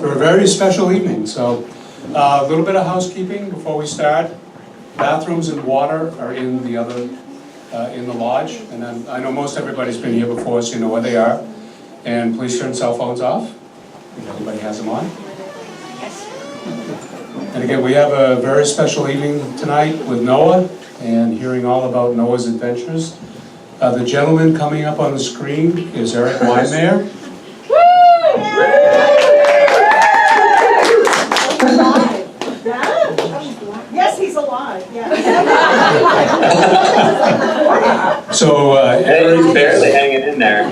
for a very special evening. So a little bit of housekeeping before we start. Bathrooms and water are in the other, in the lodge. And then I know most everybody's been here before, so you know where they are. And please turn cell phones off, if everybody has them on. And again, we have a very special evening tonight with Noah and hearing all about Noah's adventures. The gentleman coming up on the screen is Erik Weihenmayer. Yes, he's alive. Yeah. So Erik's barely hanging in there.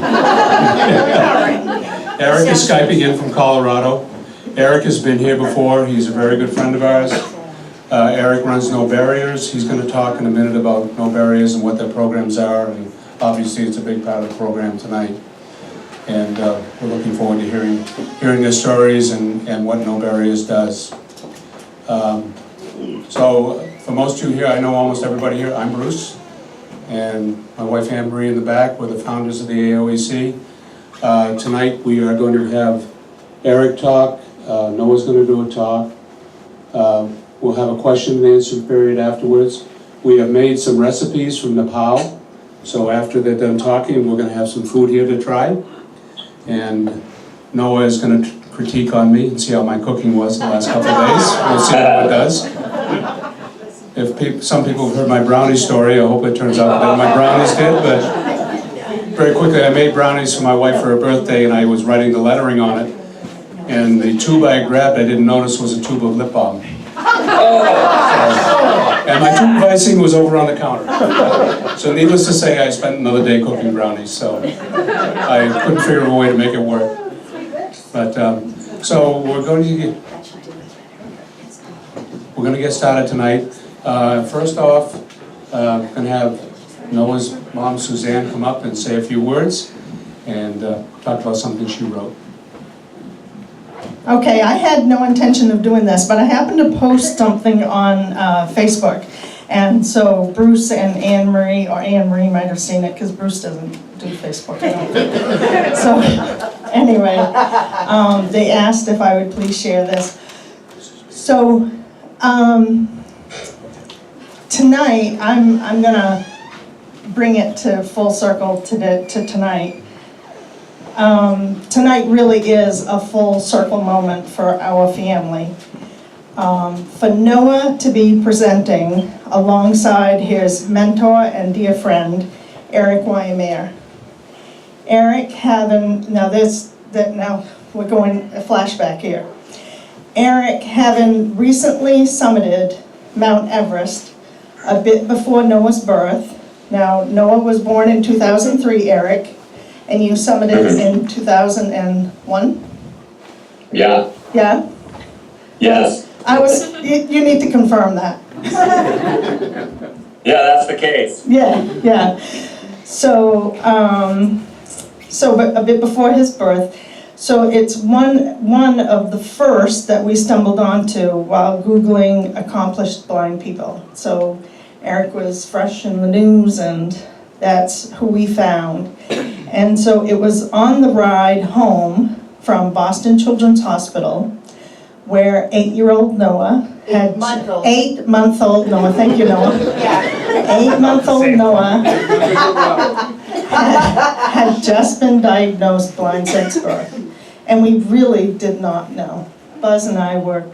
Erik is Skyping in from Colorado. Erik has been here before. He's a very good friend of ours. Erik runs No Barriers. He's going to talk in a minute about No Barriers and what their programs are. And obviously, it's a big part of the program tonight. And we're looking forward to hearing their stories and what No Barriers does. So for most of you here, I know almost everybody here. I'm Bruce, and my wife Anne Marie in the back. We're the founders of the AOAC. Tonight we are going to have Erik talk. Noah's going to do a talk. We'll have a question and answer period afterwards. We have made some recipes from Nepal. So after they're done talking, we're going to have some food here to try. And Noah is going to critique on me and see how my cooking was the last couple of days. We'll see how it does. If some people have heard my brownie story, I hope it turns out that my brownies did. But very quickly, I made brownies for my wife for her birthday, and I was writing the lettering on it. And the tube I grabbed, I didn't notice was a tube of lip balm. And my tube of icing was over on the counter. So needless to say, I spent another day cooking brownies. So I couldn't figure a way to make it work. But so we're going to get started tonight. First off, I'm going to have Noah's mom, Suzanne, come up and say a few words and talk about something she wrote. Okay, I had no intention of doing this, but I happened to post something on Facebook. And so Bruce and Anne Marie, or Anne Marie might have seen it because Bruce doesn't do Facebook. I don't think. So anyway, they asked if I would please share this. So tonight, I'm gonna bring it to full circle to tonight. Tonight really is a full circle moment for our family. For Noah to be presenting alongside his mentor and dear friend, Erik Weihenmayer. Erik having, now we're going a flashback here. Erik having recently summited Mount Everest a bit before Noah's birth. Now, Noah was born in 2003, Erik, and you summited in 2001? Yeah. Yeah? Yes. You need to confirm that. Yeah, that's the case. Yeah. So, but a bit before his birth. So it's one of the first that we stumbled onto while Googling accomplished blind people. So Erik was fresh in the news, and that's who we found. And so it was on the ride home from Boston Children's Hospital, where 8-year-old Noah had 8-month-old Noah. Thank you, Noah. 8-month-old Noah had just been diagnosed blind since birth, and we really did not know. Buzz and I were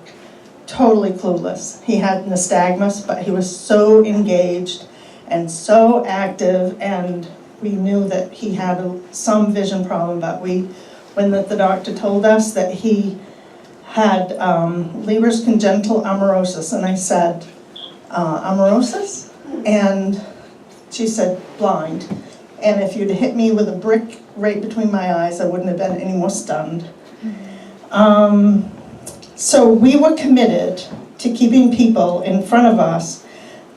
totally clueless. He had nystagmus, but he was so engaged and so active, and we knew that he had some vision problem, but when the doctor told us that he had Leber's congenital amaurosis, and I said, amaurosis? And she said, blind. And if you'd hit me with a brick right between my eyes, I wouldn't have been any more stunned. So we were committed to keeping people in front of us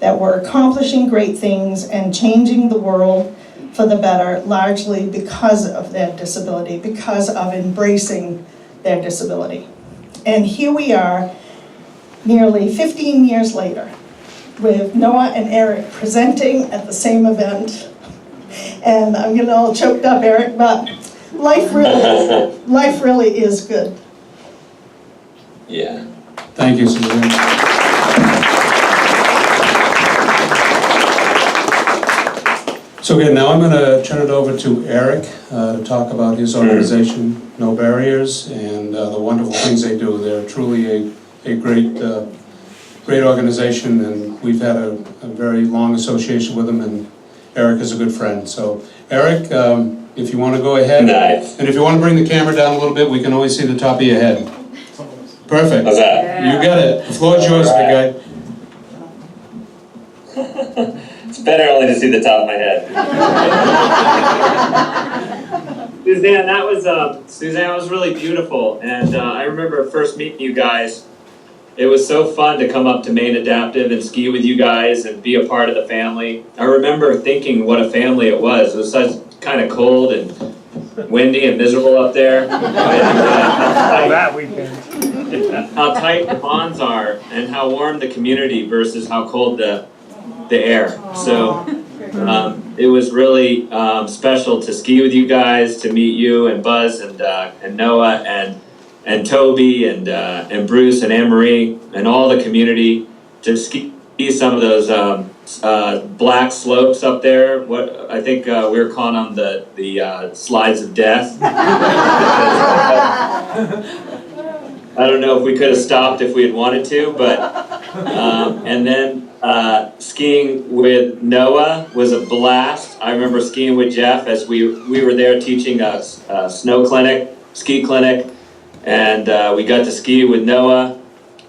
that were accomplishing great things and changing the world for the better, largely because of their disability, because of embracing their disability. And here we are, nearly 15 years later, with Noah and Erik presenting at the same event. And I'm getting all choked up, Erik, but life really is good. Yeah. Thank you, Suzanne. So again, now I'm going to turn it over to Erik to talk about his organization, No Barriers, and the wonderful things they do. They're truly a great great organization, and we've had a very long association with them, and Erik is a good friend. So Erik, if you want to go ahead, Nice. and if you want to bring the camera down a little bit, we can always see the top of your head. Perfect. How's that? You got it. The floor is yours, big guy. It's better only to see the top of my head. Suzanne, that was really beautiful, and I remember first meeting you guys. It was so fun to come up to Maine Adaptive and ski with you guys and be a part of the family. I remember thinking what a family it was. It was such kind of cold and windy and miserable up there. That weekend. How tight the bonds are and how warm the community versus how cold the air. So it was really special to ski with you guys, to meet you and Buzz and Noah and Toby and Bruce and Anne-Marie and all the community, to ski some of those black slopes up there. What I think we were calling them the slides of death. I don't know if we could have stopped if we had wanted to, but and then skiing with Noah was a blast. I remember skiing with Jeff as we were there teaching a ski clinic, and we got to ski with Noah.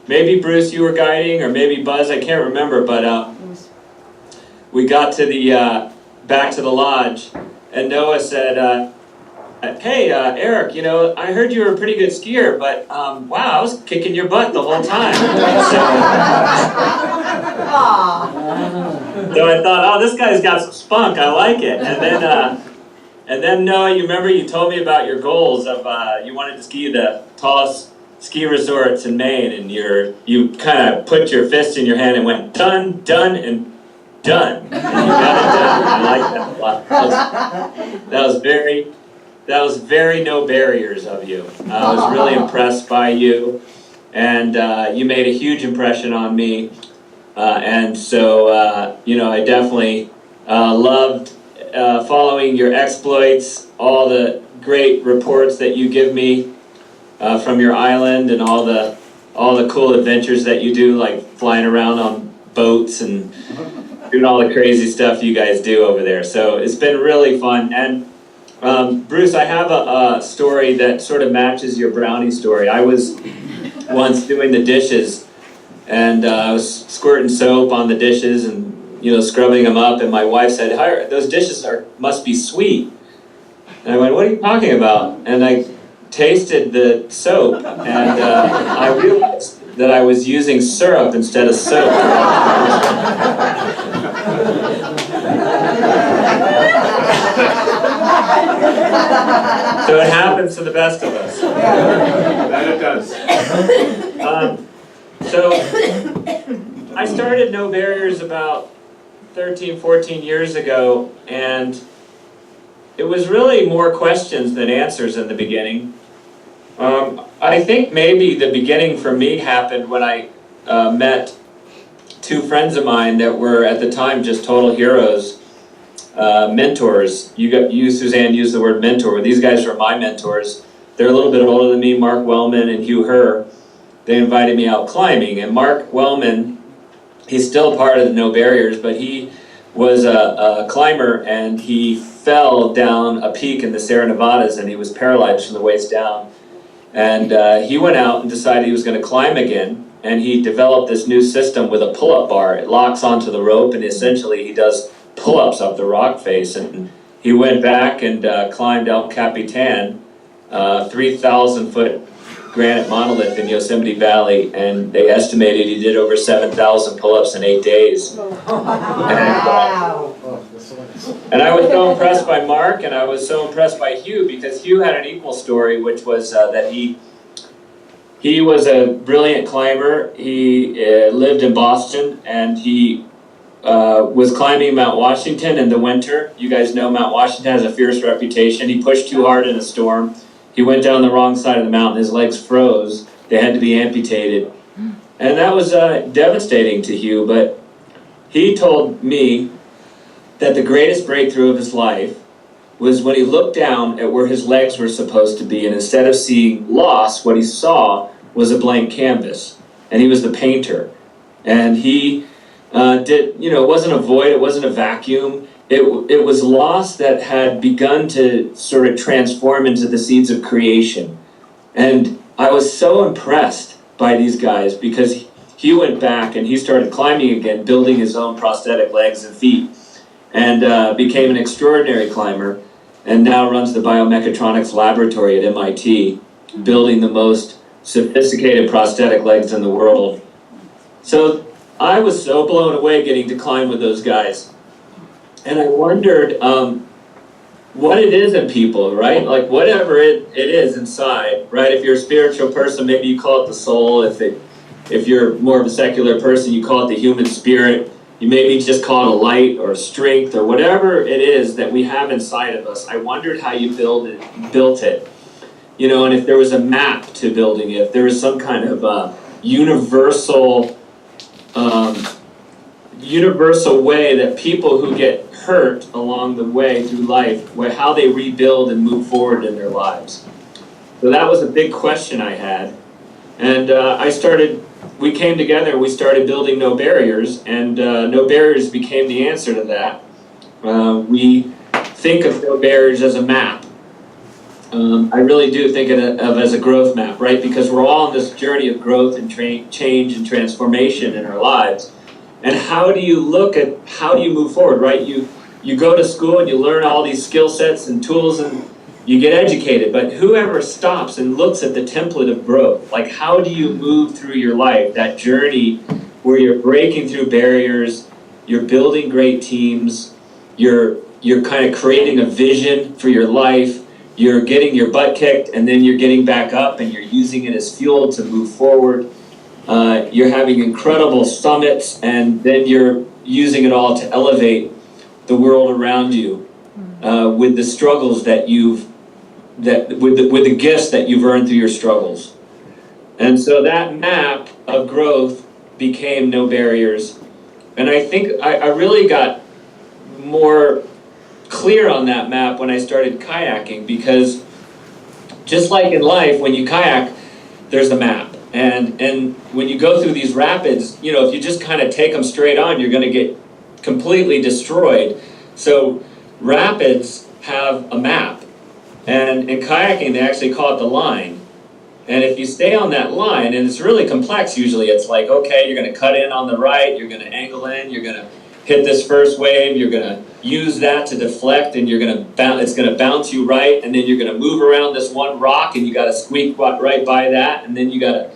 Maybe Bruce, you were guiding, or maybe Buzz, I can't remember, but we got to the back to the lodge, and Noah said, hey, Erik, you know, I heard you were a pretty good skier, but wow, I was kicking your butt the whole time. So I thought, oh, this guy's got some spunk, I like it. And then Noah, you remember you told me about your goals of you wanted to ski the tallest ski resorts in Maine, and you kind of put your fist in your hand and went done, done, and done. And you got it done. I like that a lot. That was very No Barriers of you. I was really impressed by you, and you made a huge impression on me. And so, you know, I definitely loved following your exploits, all the great reports that you give me from your island, and all the cool adventures that you do, like flying around on boats and doing all the crazy stuff you guys do over there. So it's been really fun. And Bruce, I have a story that sort of matches your brownie story. I was once doing the dishes, and I was squirting soap on the dishes and, you know, scrubbing them up, and my wife said, those dishes must be sweet. And I went, what are you talking about? And I tasted the soap, and I realized that I was using syrup instead of soap. So it happens to the best of us. That it does. So I started No Barriers about 13, 14 years ago, and it was really more questions than answers in the beginning. I think maybe the beginning for me happened when I met two friends of mine that were at the time just total heroes, mentors. You, Suzanne, used the word mentor. These guys were my mentors. They're a little bit older than me, Mark Wellman and Hugh Herr. They invited me out climbing, and Mark Wellman, he's still part of the No Barriers, but he was a climber, and he fell down a peak in the Sierra Nevadas, and he was paralyzed from the waist down. And he went out and decided he was going to climb again, and he developed this new system with a pull-up bar. It locks onto the rope, and essentially he does pull-ups up the rock face. And he went back and climbed El Capitan, 3,000-foot granite monolith in Yosemite Valley, and they estimated he did over 7,000 pull-ups in 8 days. And I was so impressed by Mark, and I was so impressed by Hugh, because Hugh had an equal story, which was that he was a brilliant climber. He lived in Boston, and he was climbing Mount Washington in the winter. You guys know Mount Washington has a fierce reputation. He pushed too hard in a storm. He went down the wrong side of the mountain. His legs froze, they had to be amputated. And that was devastating to Hugh, but he told me that the greatest breakthrough of his life was when he looked down at where his legs were supposed to be, and instead of seeing loss, what he saw was a blank canvas. And he was the painter. And he it wasn't a void, it wasn't a vacuum. It was loss that had begun to sort of transform into the seeds of creation. And I was so impressed by these guys because he went back and he started climbing again, building his own prosthetic legs and feet, and became an extraordinary climber, and now runs the biomechatronics laboratory at MIT, building the most sophisticated prosthetic legs in the world. So I was so blown away getting to climb with those guys. And I wondered what it is in people, right? Like whatever it is inside, right? If you're a spiritual person, maybe you call it the soul. If you're more of a secular person, you call it the human spirit. You maybe just call it a light or a strength or whatever it is that we have inside of us. I wondered how you built it. And if there was a map to building it, if there was some kind of universal way that people who get hurt along the way through life, how they rebuild and move forward in their lives. So that was a big question I had. And we came together and we started building No Barriers, and No Barriers became the answer to that. We think of No Barriers as a map. I really do think of it as a growth map, right? Because we're all on this journey of growth and change and transformation in our lives. And how do you move forward, right? You go to school and you learn all these skill sets and tools and you get educated, but whoever stops and looks at the template of growth, like how do you move through your life, that journey where you're breaking through barriers, you're building great teams, you're kind of creating a vision for your life, you're getting your butt kicked and then you're getting back up and you're using it as fuel to move forward. You're having incredible summits, and then you're using it all to elevate the world around you with the struggles with the gifts that you've earned through your struggles. And so that map of growth became No Barriers. And I think I really got more clear on that map when I started kayaking, because just like in life, when you kayak, there's a map. And when you go through these rapids, if you just kind of take them straight on, you're going to get completely destroyed. So rapids have a map. And in kayaking, they actually call it the line. And if you stay on that line, and it's really complex usually, it's like, okay, you're going to cut in on the right, you're going to angle in, you're going to hit this first wave, you're going to use that to deflect, and it's going to bounce you right, and then you're going to move around this one rock, and you got to squeak right by that, and then you got to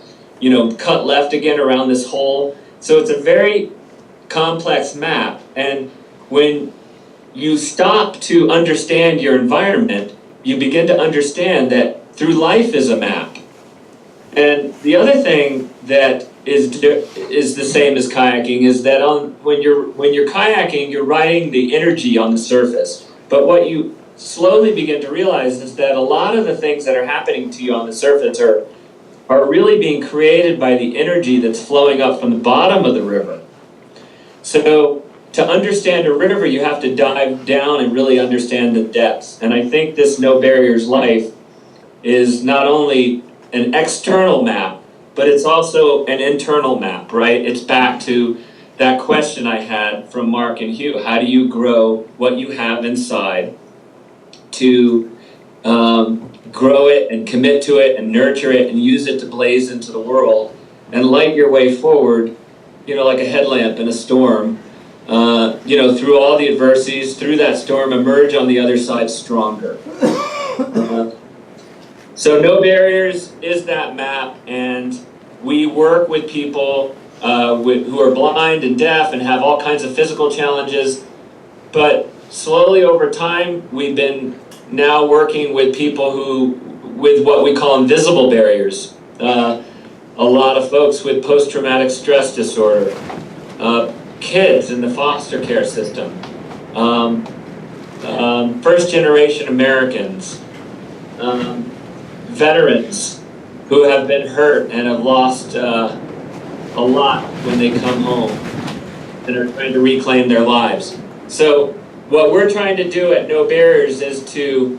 cut left again around this hole. So it's a very complex map. And when you stop to understand your environment, you begin to understand that through life is a map. And the other thing that is the same as kayaking is that when you're kayaking, you're riding the energy on the surface. But what you slowly begin to realize is that a lot of the things that are happening to you on the surface are really being created by the energy that's flowing up from the bottom of the river. So to understand a river, you have to dive down and really understand the depths. And I think this No Barriers life is not only an external map, but it's also an internal map, right? It's back to that question I had from Mark and Hugh. How do you grow what you have inside to grow it and commit to it and nurture it and use it to blaze into the world and light your way forward, like a headlamp in a storm, through all the adversities, through that storm, emerge on the other side stronger. So No Barriers is that map, and we work with people who are blind and deaf and have all kinds of physical challenges, but slowly over time, we've been now working with people with what we call invisible barriers. A lot of folks with post-traumatic stress disorder, kids in the foster care system, first-generation Americans, veterans, who have been hurt and have lost a lot when they come home and are trying to reclaim their lives. So what we're trying to do at No Barriers is to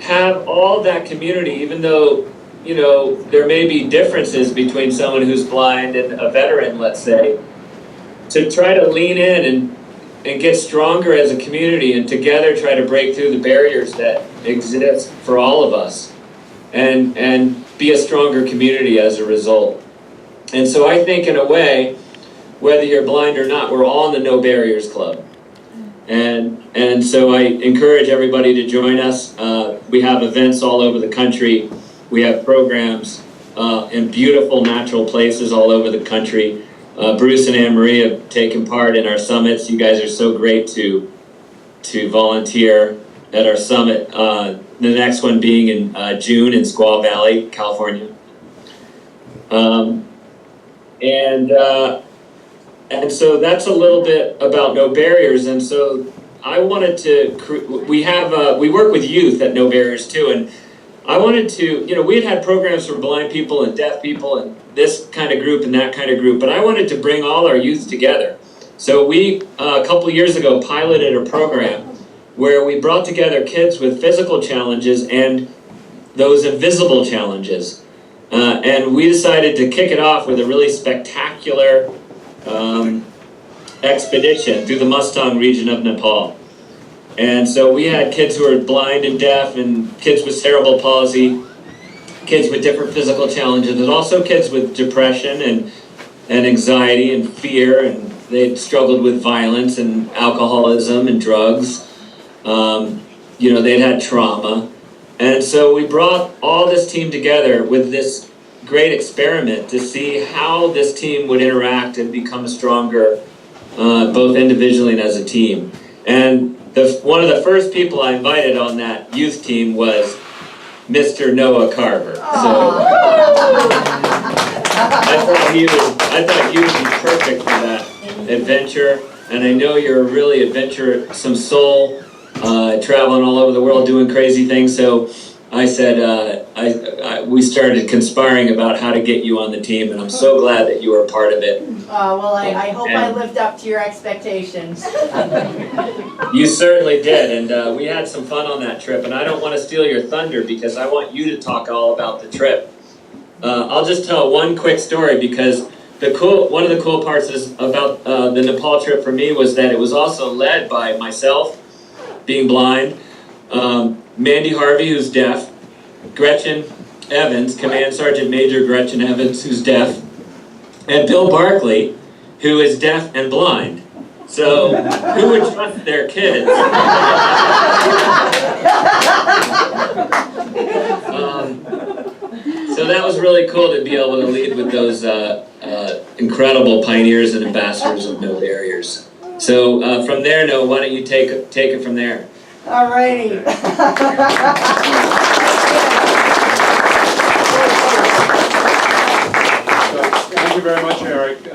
have all that community, even though, you know, there may be differences between someone who's blind and a veteran, let's say, to try to lean in and get stronger as a community and together try to break through the barriers that exist for all of us and be a stronger community as a result. And so I think in a way, whether you're blind or not, we're all in the No Barriers Club. And so I encourage everybody to join us. We have events all over the country. We have programs in beautiful natural places all over the country. Bruce and Anne Marie have taken part in our summits. You guys are so great to volunteer at our summit. The next one being in June in Squaw Valley, California. And so that's a little bit about No Barriers. And so I wanted to, we work with youth at No Barriers too. And I wanted to, you know, we had programs for blind people and deaf people and this kind of group and that kind of group, but I wanted to bring all our youth together. So we, a couple years ago, piloted a program where we brought together kids with physical challenges and those invisible challenges. And we decided to kick it off with a really spectacular expedition through the Mustang region of Nepal. And so we had kids who were blind and deaf and kids with cerebral palsy, kids with different physical challenges, but also kids with depression and anxiety and fear, and they'd struggled with violence and alcoholism and drugs. You know, they'd had trauma. And so we brought all this team together with this great experiment to see how this team would interact and become stronger, both individually and as a team. And one of the first people I invited on that youth team was Mr. Noah Carver. So I thought he would be perfect for that adventure. And I know you're a really adventuresome soul, traveling all over the world doing crazy things. So I said, we started conspiring about how to get you on the team, and I'm so glad that you were a part of it. Well, I hope I lived up to your expectations. You certainly did, and we had some fun on that trip, and I don't want to steal your thunder because I want you to talk all about the trip. I'll just tell one quick story because one of the cool parts about the Nepal trip for me was that it was also led by myself, being blind, Mandy Harvey, who's deaf, Gretchen Evans, Command Sergeant Major Gretchen Evans, who's deaf, and Bill Barkley, who is deaf and blind. So, who would trust their kids? So that was really cool to be able to lead with those incredible pioneers and ambassadors of No Barriers. So from there, Noah, why don't you take it from there? All righty. Thank you very much, Eric.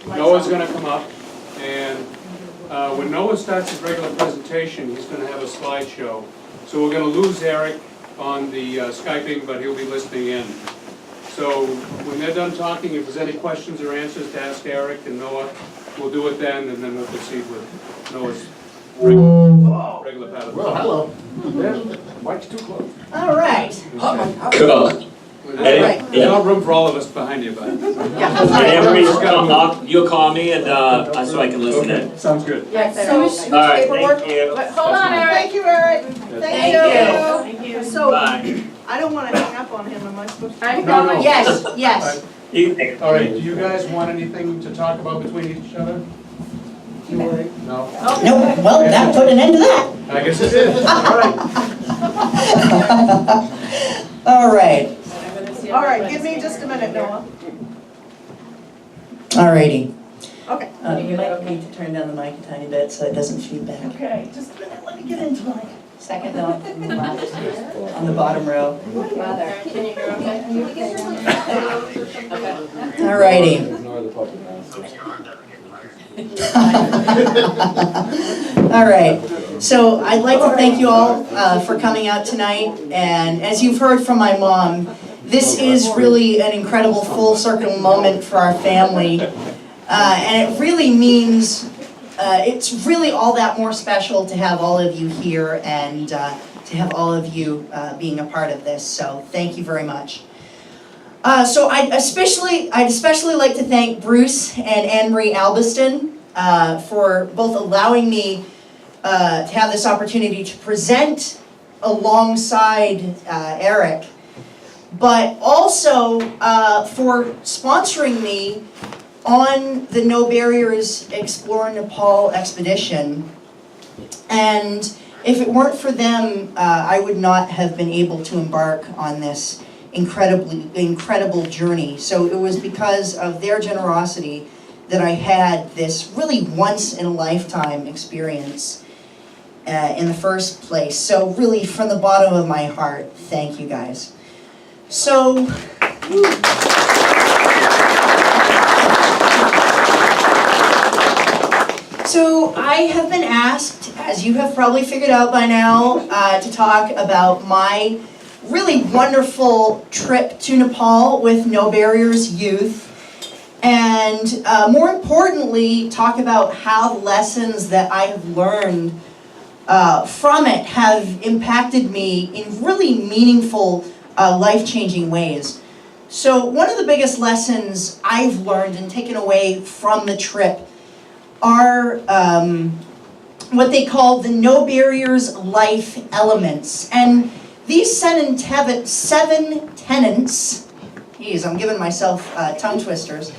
Noah's going to come up, and when Noah starts his regular presentation, he's going to have a slideshow. So we're going to lose Eric on the Skyping, but he'll be listening in. So when they're done talking, if there's any questions or answers to ask Eric and Noah, we'll do it then, and then we'll proceed with Noah's regular pattern. Well, hello. Mike's too close. All right. Cool. Right. There's no room for all of us behind you, but. You'll call me and so I can listen in. Okay, sounds good. Yeah, so, All right, thank you. but hold on, Eric. Thank you, Eric. Thank you. So, Bye. I don't want to hang up on him, am I supposed to? No. Yes, yes. You take it. All right, do you guys want anything to talk about between each other? No? No, well, that put an end to that. I guess it is. All right. All right, All right, give me just a minute, Noah. all righty. Okay. You might need to turn down the mic a tiny bit so it doesn't feedback. Okay, just a minute, let me get into my. Second note from the left, on the bottom row. Mother, can you hear okay? All righty. Ignore the puppet. All right, so I'd like to thank you all for coming out tonight. And as you've heard from my mom, This is really an incredible full circle moment for our family. And it really means, it's really all that more special to have all of you here and to have all of you being a part of this. So thank you very much. So I'd especially like to thank Bruce and Anne-Marie Albiston for both allowing me to have this opportunity to present alongside Erik, but also for sponsoring me on the No Barriers Explore Nepal expedition. And if it weren't for them, I would not have been able to embark on this incredible journey. So it was because of their generosity that I had this really once-in-a-lifetime experience in the first place. So really, from the bottom of my heart, thank you guys. So, I have been asked, as you have probably figured out by now, to talk about my really wonderful trip to Nepal with No Barriers Youth. And more importantly, talk about how the lessons that I have learned from it have impacted me in really meaningful, life-changing ways. So one of the biggest lessons I've learned and taken away from the trip are what they call the No Barriers life elements. And these seven tenets, geez, I'm giving myself tongue twisters,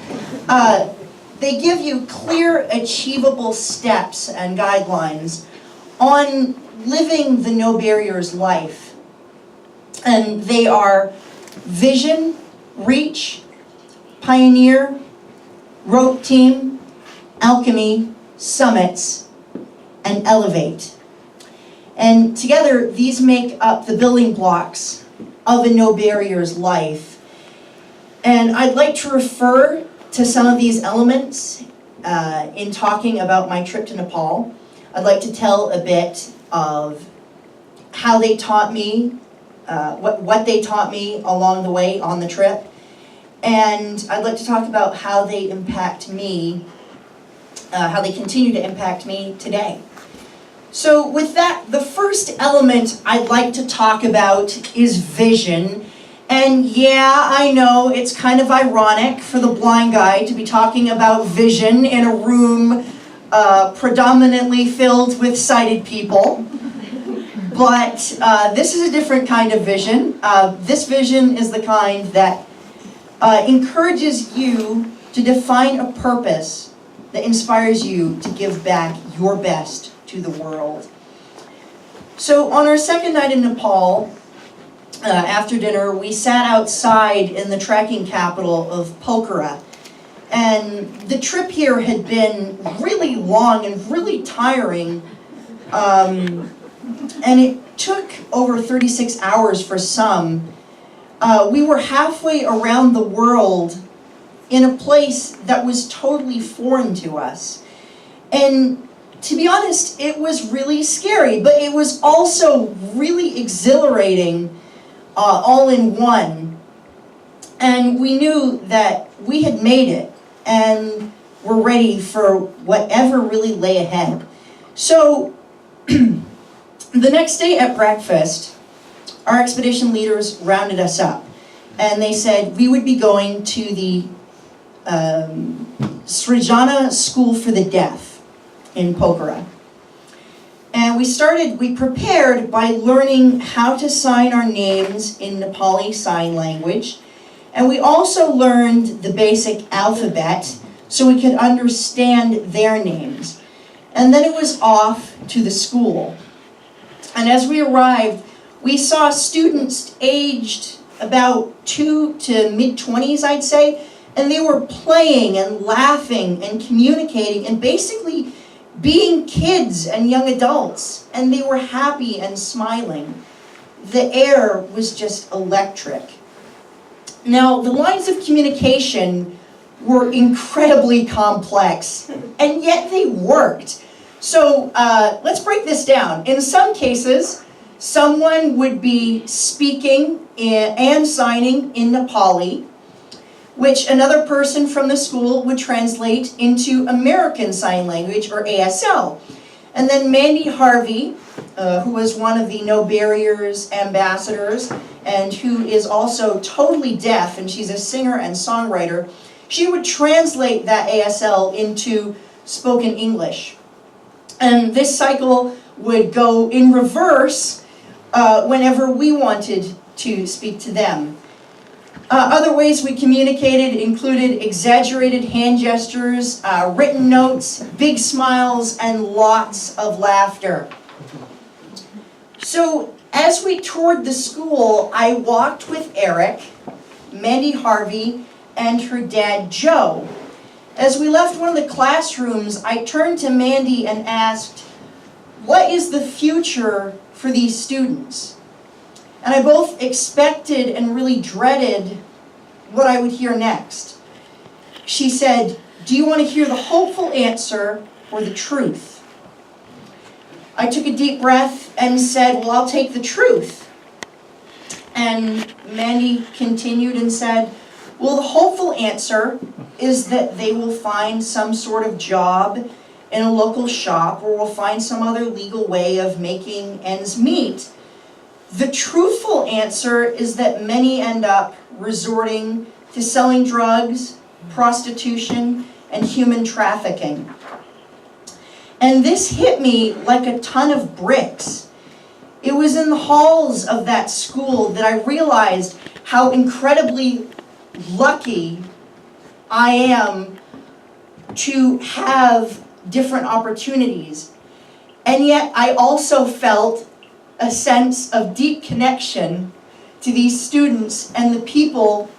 they give you clear, achievable steps and guidelines on living the No Barriers life. And they are vision, reach, pioneer, rope team, alchemy, summits, and elevate. And together, these make up the building blocks of a No Barriers life. And I'd like to refer to some of these elements in talking about my trip to Nepal. I'd like to tell a bit of how they taught me, what they taught me along the way on the trip. And I'd like to talk about how they impact me, how they continue to impact me today. So with that, the first element I'd like to talk about is vision. And yeah, I know it's kind of ironic for the blind guy to be talking about vision in a room predominantly filled with sighted people. But this is a different kind of vision. This vision is the kind that encourages you to define a purpose that inspires you to give back your best to the world. So on our second night in Nepal, after dinner, we sat outside in the trekking capital of Pokhara. And the trip here had been really long and really tiring. And it took over 36 hours for some. We were halfway around the world in a place that was totally foreign to us. And to be honest, it was really scary, but it was also really exhilarating all in one. And we knew that we had made it and were ready for whatever really lay ahead. So the next day at breakfast, our expedition leaders rounded us up, and they said we would be going to the Srijana School for the Deaf in Pokhara. And we prepared by learning how to sign our names in Nepali Sign Language. And we also learned the basic alphabet so we could understand their names. And then it was off to the school. And as we arrived, we saw students aged about 2 to mid-20s, I'd say, and they were playing and laughing and communicating and basically being kids and young adults, and they were happy and smiling. The air was just electric. Now, the lines of communication were incredibly complex, and yet they worked. So let's break this down. In some cases, someone would be speaking and signing in Nepali, which another person from the school would translate into American Sign Language, or ASL. And then Mandy Harvey, who was one of the No Barriers ambassadors, and who is also totally deaf, and she's a singer and songwriter, she would translate that ASL into spoken English. And this cycle would go in reverse whenever we wanted to speak to them. Other ways we communicated included exaggerated hand gestures, written notes, big smiles, and lots of laughter. So as we toured the school, I walked with Erik, Mandy Harvey, and her dad Joe. As we left one of the classrooms, I turned to Mandy and asked, "What is the future for these students?" And I both expected and really dreaded what I would hear next. She said, "Do you want to hear the hopeful answer or the truth?" I took a deep breath and said, "Well, I'll take the truth." And Mandy continued and said, "Well, the hopeful answer is that they will find some sort of job in a local shop, or will find some other legal way of making ends meet. The truthful answer is that many end up resorting to selling drugs, prostitution, and human trafficking." And this hit me like a ton of bricks. It was in the halls of that school that I realized how incredibly lucky I am to have different opportunities. And yet I also felt a sense of deep connection to these students and the people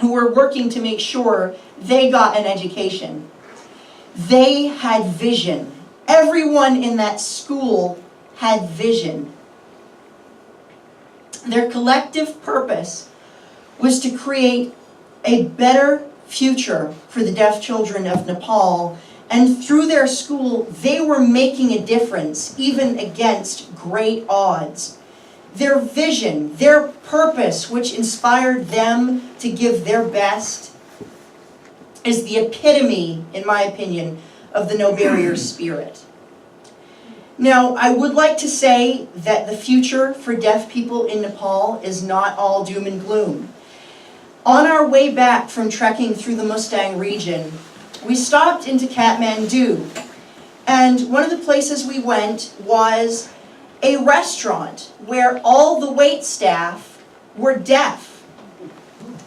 who were working to make sure they got an education. They had vision. Everyone in that school had vision. Their collective purpose was to create a better future for the deaf children of Nepal, and through their school, they were making a difference, even against great odds. Their vision, their purpose, which inspired them to give their best, is the epitome, in my opinion, of the No Barriers spirit. Now, I would like to say that the future for deaf people in Nepal is not all doom and gloom. On our way back from trekking through the Mustang region, we stopped into Kathmandu, and one of the places we went was a restaurant where all the wait staff were deaf.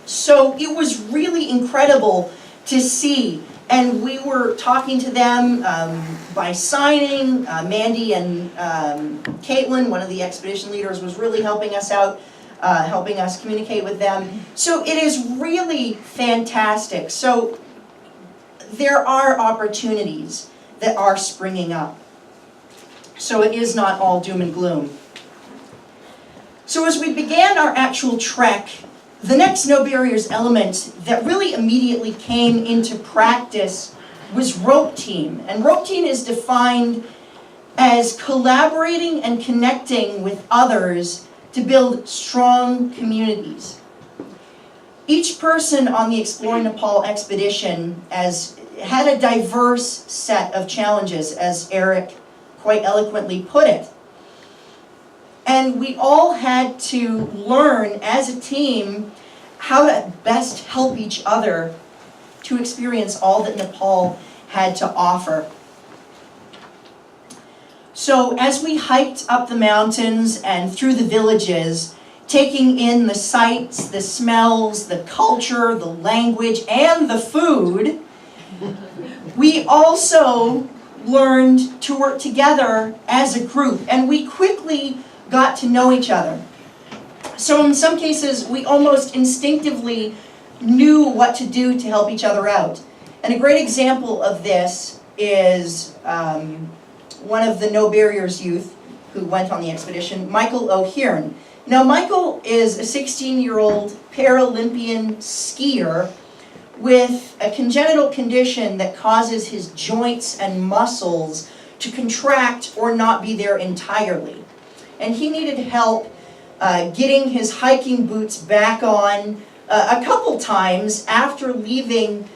So it was really incredible to see, and we were talking to them by signing. Mandy and Caitlin, one of the expedition leaders, was really helping us out, helping us communicate with them. So it is really fantastic. So there are opportunities that are springing up. So it is not all doom and gloom. So as we began our actual trek, the next No Barriers element that really immediately came into practice was rope team. And rope team is defined as collaborating and connecting with others to build strong communities. Each person on the Exploring Nepal expedition had a diverse set of challenges, as Erik quite eloquently put it. And we all had to learn as a team how to best help each other to experience all that Nepal had to offer. So as we hiked up the mountains and through the villages, taking in the sights, the smells, the culture, the language, and the food, we also learned to work together as a group, and we quickly got to know each other. So in some cases, we almost instinctively knew what to do to help each other out. And a great example of this is one of the No Barriers youth who went on the expedition, Michael O'Hearn. Now, Michael is a 16-year-old Paralympian skier with a congenital condition that causes his joints and muscles to contract or not be there entirely. and he needed help getting his hiking boots back on a couple times after leaving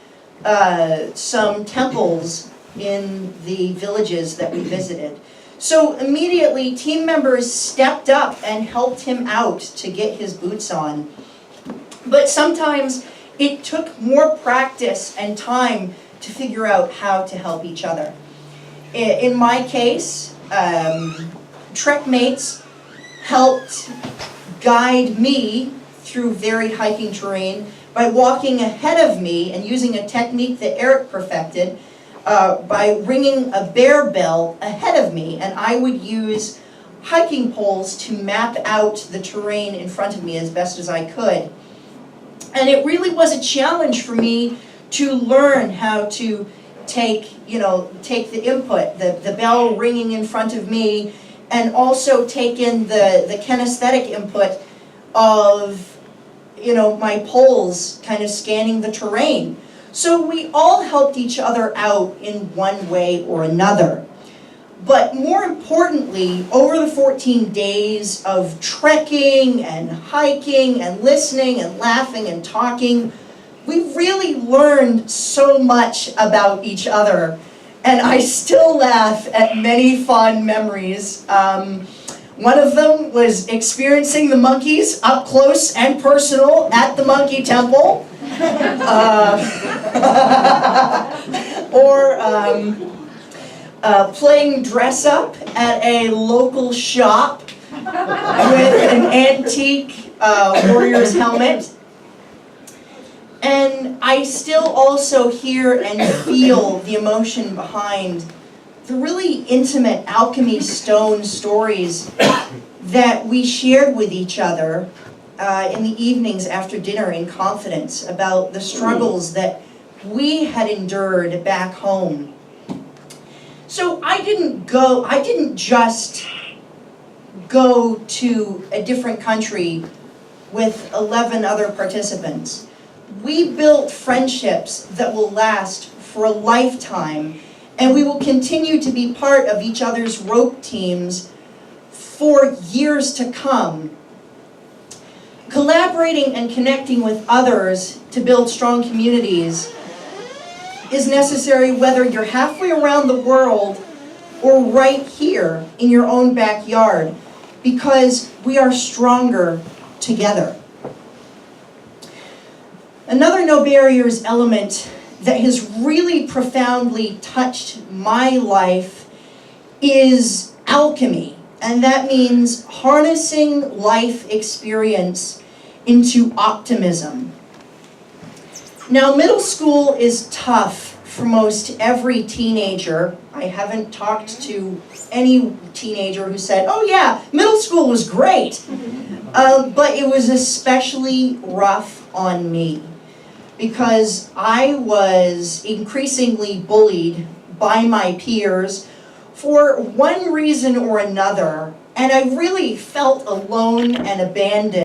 some temples in the villages that we visited. So immediately, team members stepped up and helped him out to get his boots on. But sometimes it took more practice and time to figure out how to help each other. In my case, trek mates helped guide me through varied hiking terrain by walking ahead of me and using a technique that Erik perfected by ringing a bear bell ahead of me, and I would use hiking poles to map out the terrain in front of me as best as I could. And it really was a challenge for me to learn how to take the input, the bell ringing in front of me, and also take in the kinesthetic input of my poles kind of scanning the terrain. So we all helped each other out in one way or another. But more importantly, over the 14 days of trekking and hiking and listening and laughing and talking, we really learned so much about each other. And I still laugh at many fond memories. One of them was experiencing the monkeys up close and personal at the monkey temple. Or playing dress up at a local shop with an antique warrior's helmet. And I still also hear and feel the emotion behind the really intimate alchemy stone stories that we shared with each other in the evenings after dinner in confidence about the struggles that we had endured back home. So I didn't just go to a different country with 11 other participants. We built friendships that will last for a lifetime, and we will continue to be part of each other's rope teams for years to come. Collaborating and connecting with others to build strong communities is necessary whether you're halfway around the world or right here in your own backyard, because we are stronger together. Another No Barriers element that has really profoundly touched my life is alchemy, and that means harnessing life experience into optimism. Now, middle school is tough for most every teenager. I haven't talked to any teenager who said, "Oh yeah, middle school was great." But it was especially rough on me because I was increasingly bullied by my peers for one reason or another, and I really felt alone and abandoned.